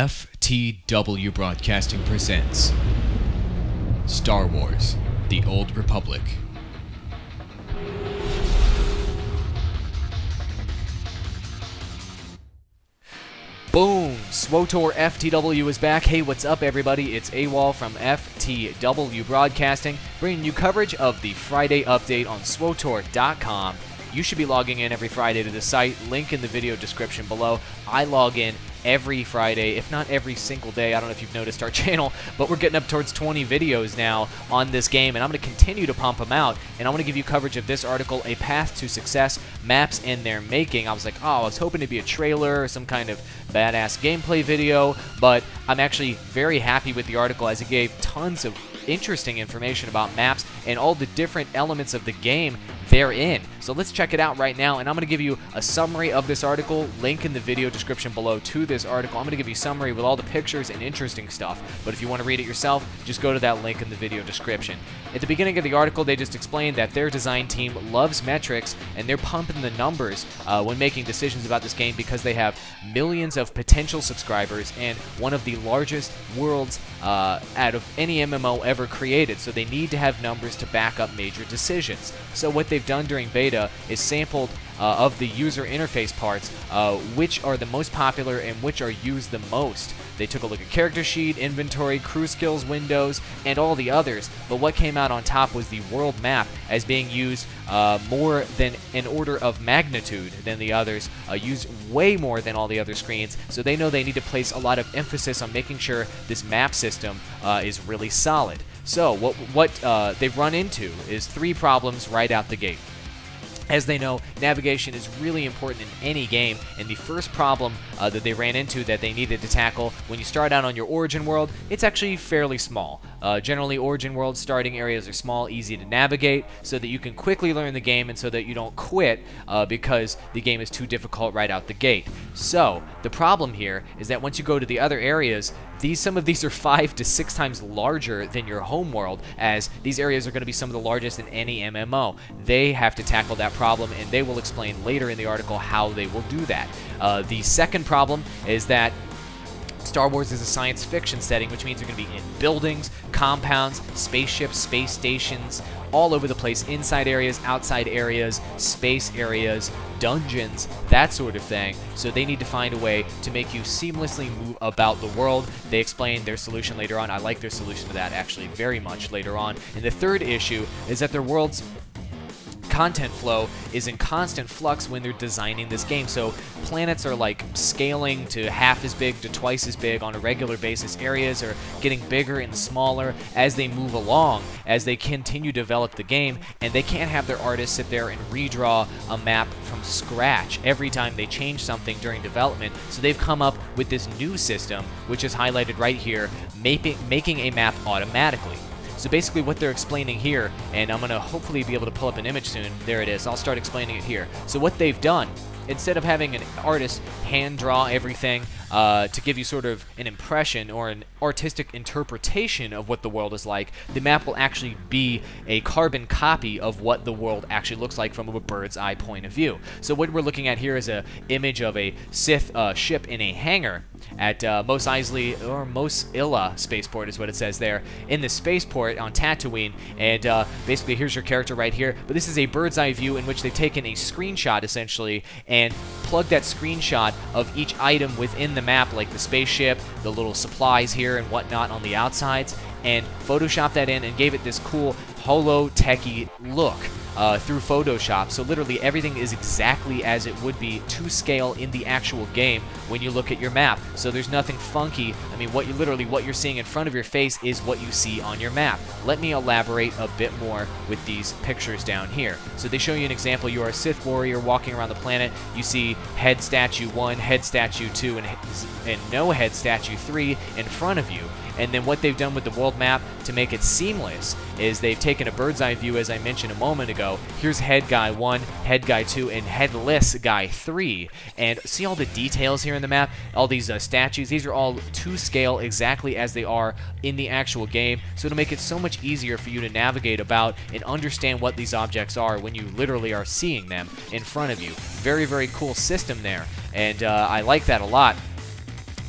FTW Broadcasting presents Star Wars: The Old Republic. Boom! SWTOR FTW is back. Hey, what's up, everybody? It's AWOL from FTW Broadcasting, bringing you coverage of the Friday update on SWTOR.com. You should be logging in every Friday to the site. Link in the video description below. I log in every Friday, if not every single day. I don't know if you've noticed our channel, but we're getting up towards 20 videos now on this game, and I'm going to continue to pump them out, and I want to give you coverage of this article, A Path to Success, Maps and Their Making. I was like, oh, I was hoping to be a trailer or some kind of badass gameplay video, but I'm actually very happy with the article as it gave tons of interesting information about maps and all the different elements of the game therein. So let's check it out right now, and I'm going to give you a summary of this article, link in the video description below to this article. I'm going to give you a summary with all the pictures and interesting stuff, but if you want to read it yourself, just go to that link in the video description. At the beginning of the article, they just explained that their design team loves metrics, and they're pumping the numbers when making decisions about this game because they have millions of potential subscribers and one of the largest worlds out of any MMO ever created, so they need to have numbers to back up major decisions. So what they've done during beta is sampled of the user interface parts, which are the most popular and which are used the most. They took a look at character sheet, inventory, crew skills, windows, and all the others, but what came out on top was the world map as being used more than an order of magnitude than the others, used way more than all the other screens, so they know they need to place a lot of emphasis on making sure this map system is really solid. So what they've run into is 3 problems right out the gate. As they know, navigation is really important in any game, and the first problem that they ran into that they needed to tackle when you start out on your origin world, it's actually fairly small. Generally, origin world starting areas are small, easy to navigate, so that you can quickly learn the game and so that you don't quit because the game is too difficult right out the gate. So, the problem here is that once you go to the other areas, some of these are 5 to 6 times larger than your home world, as these areas are going to be some of the largest in any MMO. They have to tackle that problem, and they will explain later in the article how they will do that. The second problem is that Star Wars is a science fiction setting, which means you're going to be in buildings, compounds, spaceships, space stations, all over the place, inside areas, outside areas, space areas, dungeons, that sort of thing. So they need to find a way to make you seamlessly move about the world. They explain their solution later on. I like their solution to that actually very much later on. And the third issue is that their world's content flow is in constant flux when they're designing this game. So planets are like scaling to half as big to twice as big on a regular basis. Areas are getting bigger and smaller as they move along, as they continue to develop the game, and they can't have their artists sit there and redraw a map from scratch every time they change something during development. So they've come up with this new system, which is highlighted right here, making a map automatically. So basically what they're explaining here, and I'm going to hopefully be able to pull up an image soon. There it is. I'll start explaining it here. So what they've done, instead of having an artist hand draw everything to give you sort of an impression or an artistic interpretation of what the world is like, the map will actually be a carbon copy of what the world actually looks like from a bird's eye point of view. So what we're looking at here is an image of a Sith ship in a hangar at Mos Eisley, or Mos Illa spaceport is what it says there, in the spaceport on Tatooine, and basically here's your character right here, but this is a bird's eye view in which they've taken a screenshot essentially and plugged that screenshot of each item within the map, like the spaceship, the little supplies here and whatnot on the outsides, and photoshopped that in and gave it this cool holo-techy look through Photoshop. So literally everything is exactly as it would be to scale in the actual game when you look at your map. So there's nothing funky. I mean, what you're seeing in front of your face is what you see on your map. Let me elaborate a bit more with these pictures down here. So they show you an example. You are a Sith warrior walking around the planet. You see head statue 1, head statue 2, and no head statue 3 in front of you. And then what they've done with the world map to make it seamless is they've taken a bird's eye view, as I mentioned a moment ago. Here's head guy 1, head guy 2, and headless guy 3. And see all the details here in the map? All these statues, these are all to scale exactly as they are in the actual game. So it'll make it so much easier for you to navigate about and understand what these objects are when you literally are seeing them in front of you. Very, very cool system there. And I like that a lot.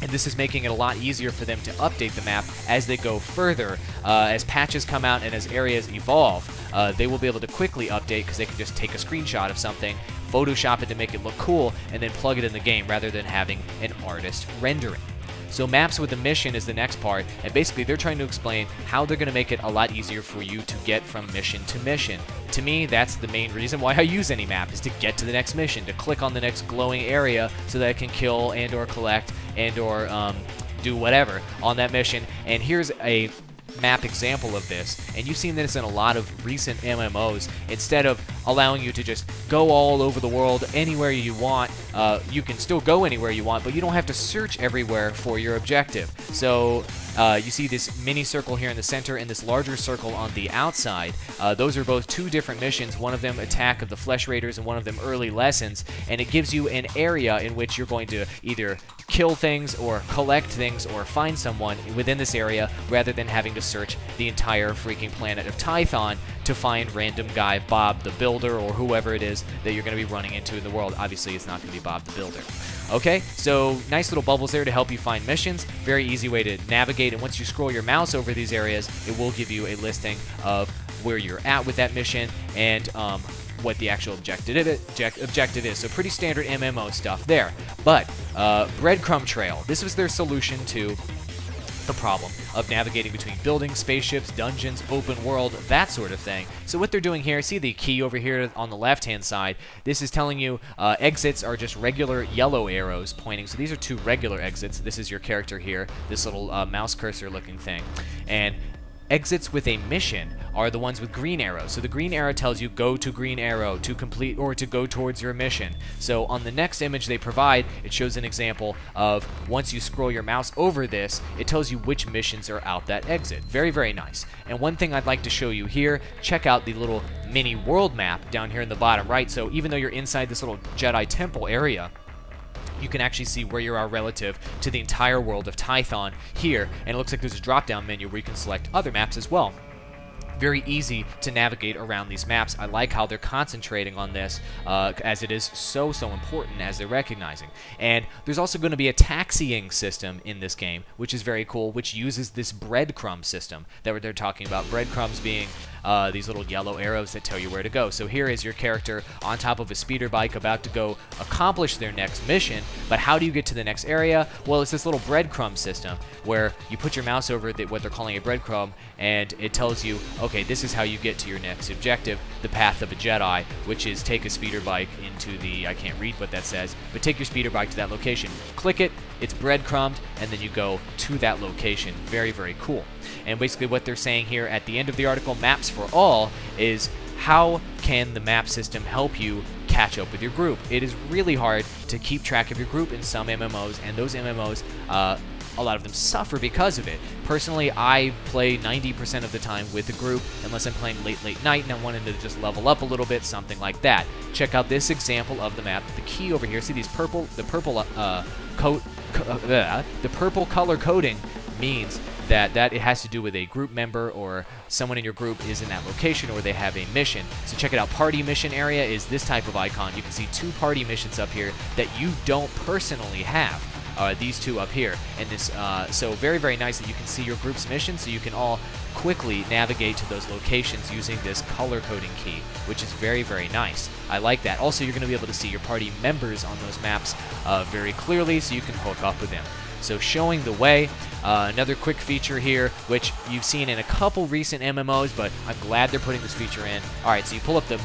And this is making it a lot easier for them to update the map as they go further. As patches come out and as areas evolve, they will be able to quickly update because they can just take a screenshot of something, Photoshop it to make it look cool, and then plug it in the game rather than having an artist rendering. So maps with a mission is the next part, and basically they're trying to explain how they're going to make it a lot easier for you to get from mission to mission. To me, that's the main reason why I use any map, is to get to the next mission, to click on the next glowing area so that I can kill and or collect and or do whatever on that mission. And here's a map example of this, and you've seen this in a lot of recent MMOs. Instead of allowing you to just go all over the world anywhere you want, you can still go anywhere you want, but you don't have to search everywhere for your objective. So you see this mini circle here in the center and this larger circle on the outside. Those are both two different missions, one of them Attack of the Flesh Raiders and one of them Early Lessons, and it gives you an area in which you're going to either kill things or collect things or find someone within this area rather than having to search the entire freaking planet of Tython to find random guy Bob the Builder or whoever it is that you're going to be running into in the world. Obviously, it's not going to be Bob the Builder. Okay, so nice little bubbles there to help you find missions. Very easy way to navigate, and once you scroll your mouse over these areas, it will give you a listing of where you're at with that mission and what the actual objective is. So pretty standard MMO stuff there. But Breadcrumb Trail, this was their solution to the problem of navigating between buildings, spaceships, dungeons, open world, that sort of thing. So what they're doing here, see the key over here on the left-hand side, this is telling you exits are just regular yellow arrows pointing. So these are two regular exits. This is your character here, this little mouse cursor looking thing. And exits with a mission are the ones with green arrows. So the green arrow tells you go to green arrow to complete or to go towards your mission. So on the next image they provide, it shows an example of once you scroll your mouse over this, it tells you which missions are out that exit. Very, very nice. And one thing I'd like to show you here, check out the little mini world map down here in the bottom right. So even though you're inside this little Jedi temple area, you can actually see where you are relative to the entire world of Tython here, and it looks like there's a drop-down menu where you can select other maps as well. Very easy to navigate around these maps. I like how they're concentrating on this as it is so important as they're recognizing. And there's also going to be a taxiing system in this game, which is very cool, which uses this breadcrumb system that they're talking about. Breadcrumbs being these little yellow arrows that tell you where to go. So here is your character on top of a speeder bike about to go accomplish their next mission, but how do you get to the next area? Well, it's this little breadcrumb system where you put your mouse over what they're calling a breadcrumb, and it tells you, okay, this is how you get to your next objective, the path of a Jedi, which is take a speeder bike into the, I can't read what that says, but take your speeder bike to that location. Click it, it's breadcrumbed, and then you go to that location. Very, very cool. And basically what they're saying here at the end of the article, Maps for All, is how can the map system help you catch up with your group? It is really hard to keep track of your group in some MMOs, and those MMOs, a lot of them suffer because of it. Personally, I play 90% of the time with a group, unless I'm playing late night and I'm wanting to just level up a little bit, something like that. Check out this example of the map. The key over here, see these the purple color coding means that it has to do with a group member or someone in your group is in that location or they have a mission. So check it out. Party mission area is this type of icon. You can see two party missions up here that you don't personally have. These two up here, and this so very, very nice that you can see your group's mission, so you can all quickly navigate to those locations using this color coding key, which is very, very nice. I like that. Also, you're going to be able to see your party members on those maps very clearly, so you can hook up with them. So showing the way, another quick feature here, which you've seen in a couple recent MMOs, but I'm glad they're putting this feature in. All right, so you pull up the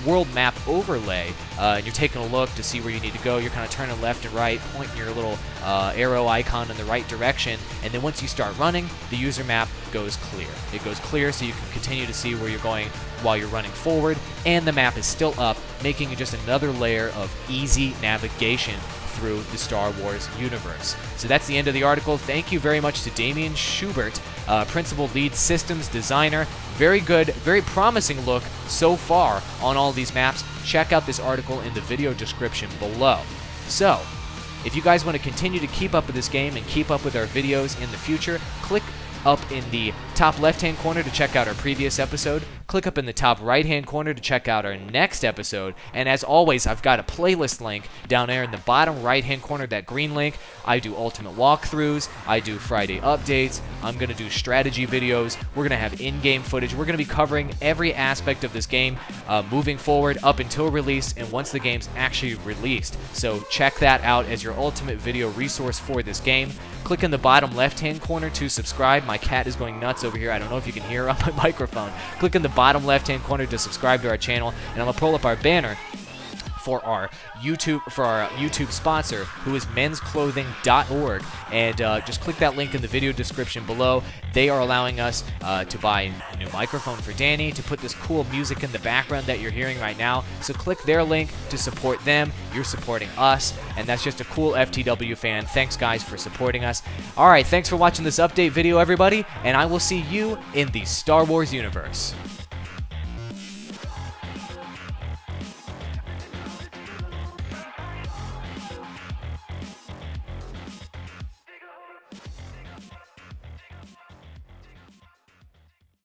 world map overlay, and you're taking a look to see where you need to go. You're kind of turning left and right, pointing your little arrow icon in the right direction, and then once you start running, the user map goes clear. It goes clear so you can continue to see where you're going while you're running forward, and the map is still up, making it just another layer of easy navigation through the Star Wars universe. So that's the end of the article. Thank you very much to Damian Schubert, Principal Lead Systems Designer. Very good, very promising look so far on all these maps. Check out this article in the video description below. So, if you guys want to continue to keep up with this game and keep up with our videos in the future, click up in the top left-hand corner to check out our previous episode. Click up in the top right-hand corner to check out our next episode. And as always, I've got a playlist link down there in the bottom right-hand corner, that green link. I do ultimate walkthroughs. I do Friday updates. I'm going to do strategy videos. We're going to have in-game footage. We're going to be covering every aspect of this game moving forward up until release and once the game's actually released. So check that out as your ultimate video resource for this game. Click in the bottom left-hand corner to subscribe. My cat is going nuts over here. I don't know if you can hear her on my microphone. Click in the bottom left-hand corner to subscribe to our channel, and I'm going to pull up our banner for our YouTube sponsor, who is mensclothing.org, and just click that link in the video description below. They are allowing us to buy a new microphone for Danny, to put this cool music in the background that you're hearing right now. So click their link to support them. You're supporting us, and that's just a cool FTW fan. Thanks, guys, for supporting us. All right, thanks for watching this update video, everybody, and I will see you in the Star Wars universe.